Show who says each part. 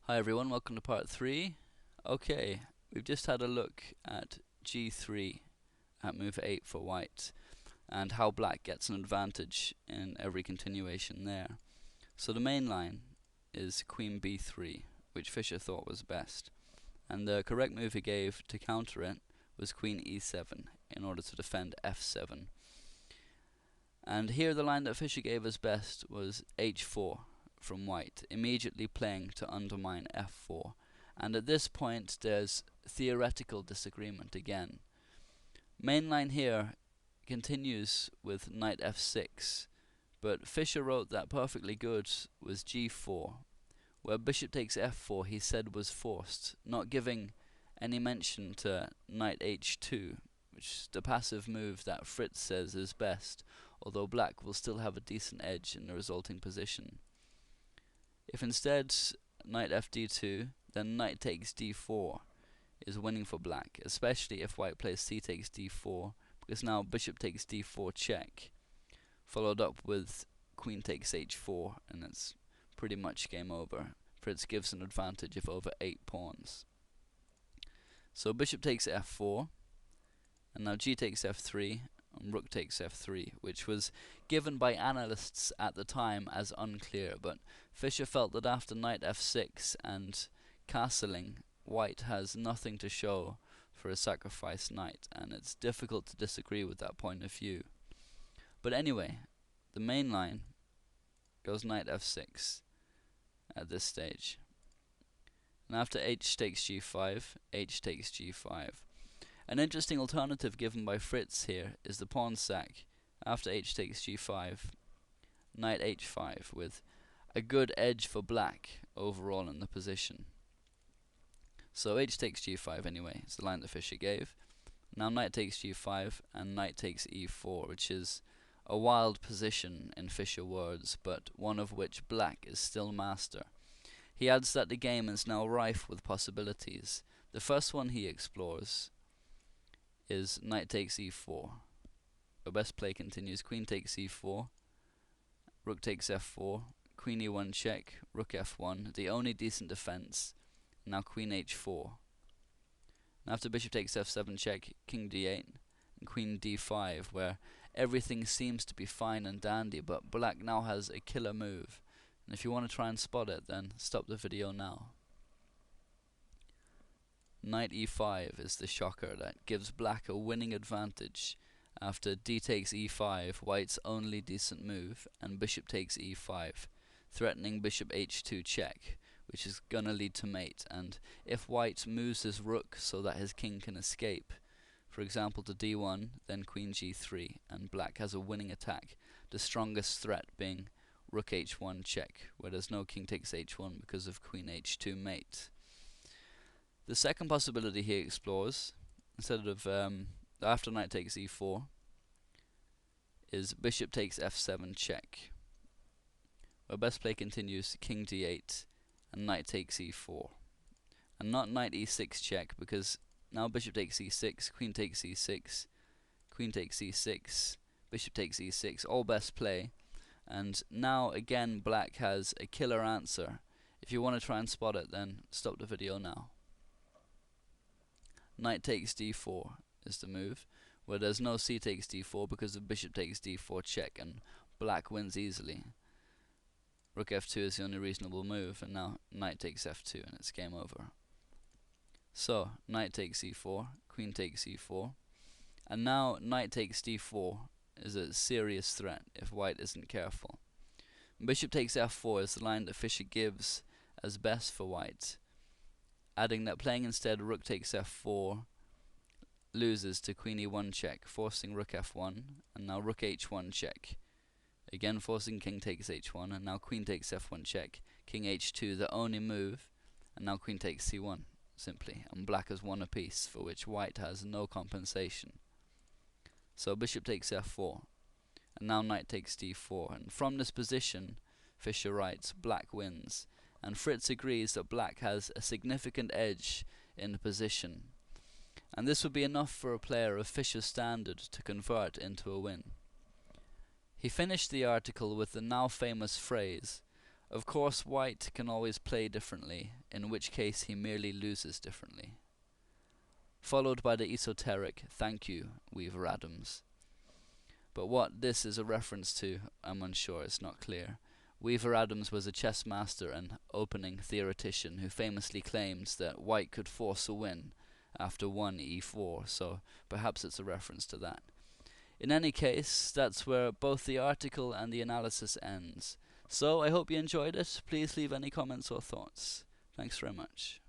Speaker 1: Hi everyone, welcome to part 3. Okay, we've just had a look at g3 at move 8 for white and how black gets an advantage in every continuation there. So the main line is queen b3, which Fischer thought was best, and the correct move he gave to counter it was queen e7 in order to defend f7. And here the line that Fischer gave as best was h4 from white, immediately playing to undermine f4. And at this point there's theoretical disagreement again. Main line here continues with knight f6, but Fischer wrote that perfectly good was g4, where bishop takes f4 he said was forced, not giving any mention to knight h2, which is the passive move that Fritz says is best, although black will still have a decent edge in the resulting position. If instead knight fd2, then knight takes d4 is winning for black, especially if white plays c takes d4, because now bishop takes d4 check, followed up with queen takes h4, and it's pretty much game over. Fritz gives an advantage of over 8 pawns. So bishop takes f4, and now g takes f3, and rook takes f3, which was given by analysts at the time as unclear, but Fischer felt that after knight f6 and castling, white has nothing to show for a sacrificed knight, and it's difficult to disagree with that point of view. But anyway, the main line goes knight f6 at this stage. And after h takes g5, h takes g5. An interesting alternative given by Fritz here is the pawn sack after h takes g5, knight h5, with a good edge for black overall in the position. So h takes g5 anyway, it's the line that Fischer gave. Now knight takes g5 and knight takes e4, which is a wild position in Fischer words, but one of which black is still master. He adds that the game is now rife with possibilities. The first one he explores is knight takes e4. The best play continues queen takes e4, rook takes f4, queen e1 check, rook f1, the only decent defense. Now queen h4. And after bishop takes f7 check, king d8, and queen d5, where everything seems to be fine and dandy, but black now has a killer move. And if you want to try and spot it, then stop the video now. Knight e5 is the shocker that gives black a winning advantage after d takes e5, white's only decent move, and bishop takes e5, threatening bishop h2 check, which is gonna lead to mate. And if white moves his rook so that his king can escape, for example to d1, then queen g3, and black has a winning attack, the strongest threat being rook h1 check, where there's no king takes h1 because of queen h2 mate. The second possibility he explores, instead of after knight takes e4, is bishop takes f7 check, where best play continues king d8 and knight takes e4, and not knight e6 check, because now bishop takes e6, queen takes e6, queen takes e6, bishop takes e6, all best play. And now again black has a killer answer. If you want to try and spot it, then stop the video now. Knight takes d4 is the move, where there's no c takes d4 because of bishop takes d4 check, and black wins easily. Rook f2 is the only reasonable move, and now knight takes f2 and it's game over. So knight takes e4, queen takes e4, and now knight takes d4 is a serious threat if white isn't careful. Bishop takes f4 is the line that Fischer gives as best for white, adding that playing instead rook takes f4 loses to queen e1 check, forcing rook f1, and now rook h1 check, again forcing king takes h1, and now queen takes f1 check, king h2 the only move, and now queen takes c1 simply, and black has won a piece for which white has no compensation. So bishop takes f4, and now knight takes d4, and from this position Fischer writes black wins, and Fritz agrees that black has a significant edge in the position, and this would be enough for a player of Fischer's standard to convert into a win. He finished the article with the now famous phrase, Of course, white can always play differently, in which case he merely loses differently. Followed by the esoteric, thank you, Weaver Adams. But what this is a reference to, I'm unsure, it's not clear. Weaver Adams was a chess master and opening theoretician who famously claims that white could force a win after 1 e4, so perhaps it's a reference to that. In any case, that's where both the article and the analysis ends. So I hope you enjoyed it. Please leave any comments or thoughts. Thanks very much.